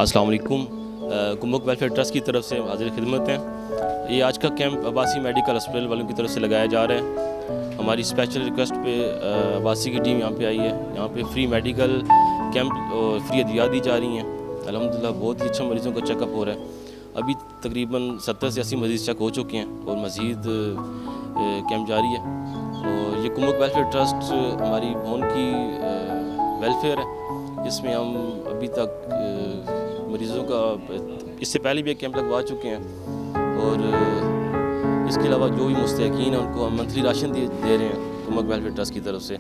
अस्सलाम वालेकुम। कुम्बक welfare trust की तरफ से हाजिर खिदमत हैं। ये आज का कैंप अब्बासी मेडिकल हॉस्पिटल वालों की तरफ से लगाया जा रहा है। हमारी स्पेशल रिक्वेस्ट पे अब्बासी की टीम यहाँ पे आई है। यहाँ पे फ्री मेडिकल कैंप और फ्री अद्वियात दी जा रही हैं। अल्हम्दुलिल्लाह बहुत ही अच्छा मरीज़ों का चेकअप हो रहा है। अभी तकरीबन 70 से 80 मरीज़ चेक हो चुके हैं और मज़ीद कैंप जारी है। और ये कुम्बक वेलफेयर ट्रस्ट हमारी भवन की वेलफेयर है। इसमें हम अभी तक मरीज़ों का इससे पहले भी एक कैंप लगवा चुके हैं और इसके अलावा जो भी मुस्तहिकीन हैं उनको हम मंथली राशन दे रहे हैं कुम्बक वेलफेयर ट्रस्ट की तरफ से।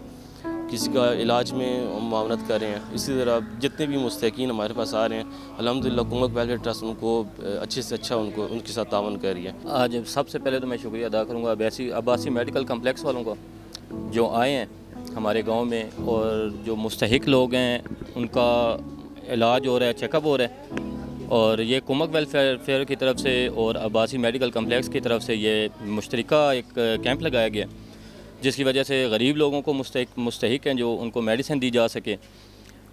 किसी का इलाज में हम मावनत कर रहे हैं। इसी तरह जितने भी मुस्तहिकीन हमारे पास आ रहे हैं अल्हम्दुलिल्लाह कुम्बक वेलफेयर ट्रस्ट उनको अच्छे से अच्छा उनके साथ तावन कर रही है। आज सबसे पहले तो मैं शुक्रिया अदा करूँगा अब्बासी मेडिकल कम्प्लेक्स वालों का जो आए हैं हमारे गांव में, और जो मुस्तहिक लोग हैं उनका इलाज हो रहा है, चेकअप हो रहा है। और ये कुम्बक वेलफेयर की तरफ से और अब्बासी मेडिकल कम्प्लेक्स की तरफ से ये मुश्तरका एक कैंप लगाया गया जिसकी वजह से गरीब लोगों को मुस्तहिक हैं जो उनको मेडिसिन दी जा सके।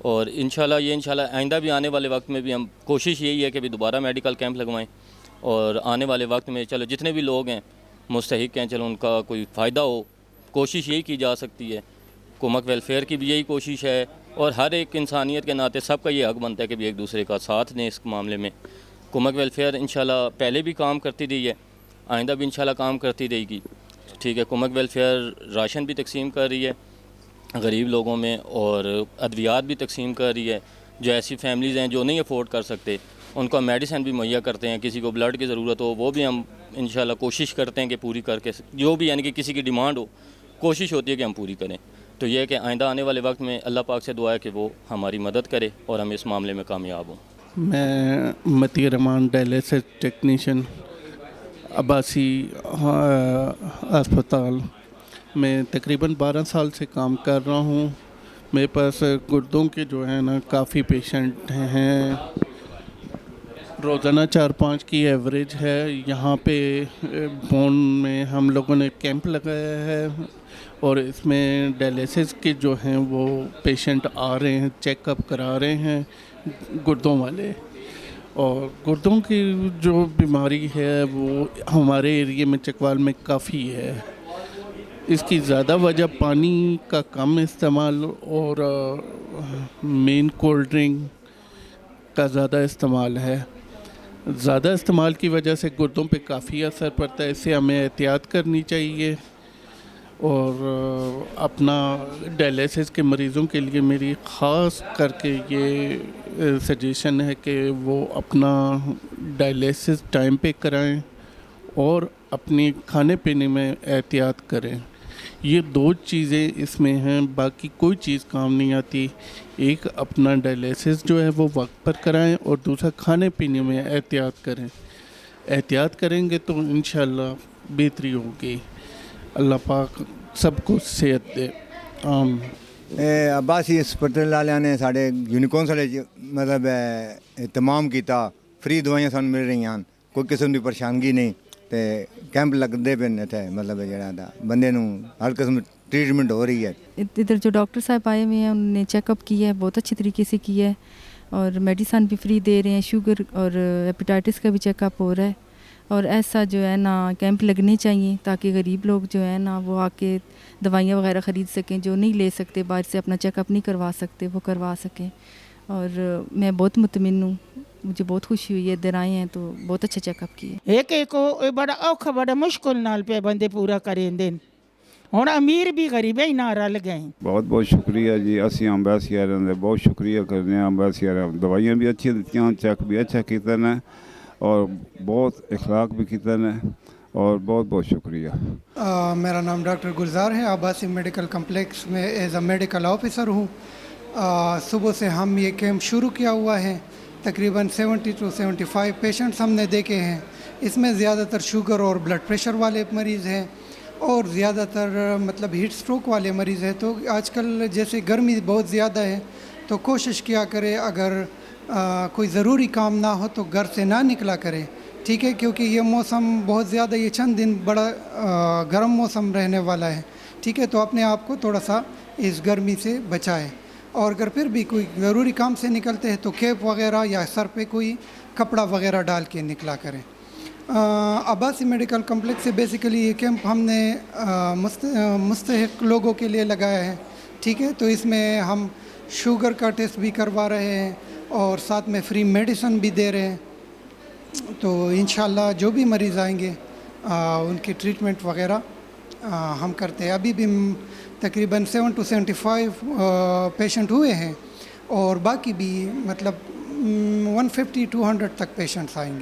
और इंशाल्लाह आइंदा भी आने वाले वक्त में भी हम कोशिश यही है कि भी दोबारा मेडिकल कैंप लगवाएं और आने वाले वक्त में चलो जितने भी लोग हैं मुस्तहिक हैं चलो उनका कोई फ़ायदा हो, कोशिश यही की जा सकती है। कुम्बक वेलफेयर की भी यही कोशिश है और हर एक इंसानियत के नाते सबका ये हक बनता है कि भी एक दूसरे का साथ दें इस मामले में। कुम्बक वेलफेयर इंशाल्लाह पहले भी काम करती रही है, आइंदा भी इंशाल्लाह काम करती रहेगी। ठीक है, कुम्बक वेलफेयर राशन भी तकसीम कर रही है गरीब लोगों में और अद्वियात भी तकसीम कर रही है। जो ऐसी फैमिलीज़ हैं जो नहीं अफोर्ड कर सकते उनको मेडिसिन भी मुहैया करते हैं। किसी को ब्लड की ज़रूरत हो वो भी हम इंशाल्लाह कोशिश करते हैं कि पूरी करके, जो भी यानी कि किसी की डिमांड हो कोशिश होती है कि हम पूरी करें। तो ये है कि आइंदा आने वाले वक्त में अल्लाह पाक से दुआ है कि वो हमारी मदद करे और हम इस मामले में कामयाब हों। मैं मती रहमान डायलिसिस टेक्नीशियन अब्बासी अस्पताल में तकरीबन 12 साल से काम कर रहा हूँ। मेरे पास गुर्दों के जो है ना काफ़ी पेशेंट हैं। रोज़ाना 4-5 की एवरेज है। यहाँ पे बोन में हम लोगों ने कैंप लगाया है और इसमें डायलिसिस के जो हैं वो पेशेंट आ रहे हैं, चेकअप करा रहे हैं गुर्दों वाले। और गुर्दों की जो बीमारी है वो हमारे एरिए में चकवाल में काफ़ी है। इसकी ज़्यादा वजह पानी का कम इस्तेमाल और मेन कोल्ड ड्रिंक का ज़्यादा इस्तेमाल है। ज़्यादा इस्तेमाल की वजह से गुर्दों पे काफ़ी असर पड़ता है। इससे हमें एहतियात करनी चाहिए। और अपना डायलिसिस के मरीज़ों के लिए मेरी ख़ास करके ये सजेशन है कि वो अपना डायलिसिस टाइम पे कराएं और अपने खाने पीने में एहतियात करें। ये 2 चीज़ें इसमें हैं, बाकी कोई चीज़ काम नहीं आती। एक अपना डायलिसिस जो है वो वक्त पर कराएं और दूसरा खाने पीने में एहतियात करें। एहतियात करेंगे तो इंशाल्लाह बेहतरी होगी। अल्लाह पाक सबको सेहत दे। अब्बासी हस्पताल वाले ने साढ़े यूनिकॉन्सल मतलब तमाम किया, फ्री दवाइयां सानू मिल रही हैं, कोई किस्म की परेशानी नहीं। तो कैंप लगते पे इतने मतलब जो बंदे नूं हर किस्म ट्रीटमेंट हो रही है। इधर जो डॉक्टर साहब आए हुए हैं उन्होंने चेकअप किया है, बहुत अच्छी तरीके से किया है और मेडिसिन भी फ्री दे रहे हैं। शुगर और हेपेटाइटिस का भी चेकअप हो रहा है। और ऐसा जो है ना कैंप लगने चाहिए ताकि गरीब लोग जो है ना वो आके दवाइयाँ वगैरह ख़रीद सकें, जो नहीं ले सकते, बाहर से अपना चेकअप नहीं करवा सकते, वो करवा सकें। और मैं बहुत मुतमिन हूँ, मुझे बहुत खुशी हुई है। इधर आए हैं तो बहुत अच्छा चेकअप किए। एक बड़ा औखा बड़ा मुश्किल नाल पे बंदे पूरा करें दिन हुण अमीर भी गरीब ही ना रल गए। बहुत बहुत शुक्रिया जी। असी अंबैसियर दे बहुत शुक्रिया करने। अंबैसियर दवाइयां भी अच्छी दित्तियां, चेक भी अच्छा कीता ने और बहुत इखलाक भी कीता ने और बहुत बहुत शुक्रिया। मेरा नाम डॉक्टर गुलजार है। अब्बासी मेडिकल कम्प्लेक्स में एज अ मेडिकल ऑफिसर हूँ। सुबह से हम ये कैंप शुरू किया हुआ है। तकरीबन 70 to 75 पेशेंट्स हमने देखे हैं। इसमें ज़्यादातर शुगर और ब्लड प्रेशर वाले मरीज़ हैं और ज़्यादातर मतलब हीट स्ट्रोक वाले मरीज़ हैं। तो आजकल जैसे गर्मी बहुत ज़्यादा है तो कोशिश किया करें अगर कोई ज़रूरी काम ना हो तो घर से ना निकला करें, ठीक है, क्योंकि ये मौसम बहुत ज़्यादा, ये चंद दिन बड़ा गर्म मौसम रहने वाला है, ठीक है। तो अपने आप को थोड़ा सा इस गर्मी से बचाएं। और अगर फिर भी कोई ज़रूरी काम से निकलते हैं तो कैप वगैरह या सर पे कोई कपड़ा वगैरह डाल के निकला करें। अब्बासी मेडिकल कम्प्लेक्स से बेसिकली ये कैंप हमने मुस्तहिक लोगों के लिए लगाया है, ठीक है। तो इसमें हम शुगर का टेस्ट भी करवा रहे हैं और साथ में फ्री मेडिसिन भी दे रहे हैं। तो इंशाल्लाह जो भी मरीज़ आएंगे उनकी ट्रीटमेंट वगैरह हम करते हैं। अभी भी तकरीबन 7 to 75 पेशेंट हुए हैं और बाकी भी मतलब 150-200 तक पेशेंट्स आएंगे।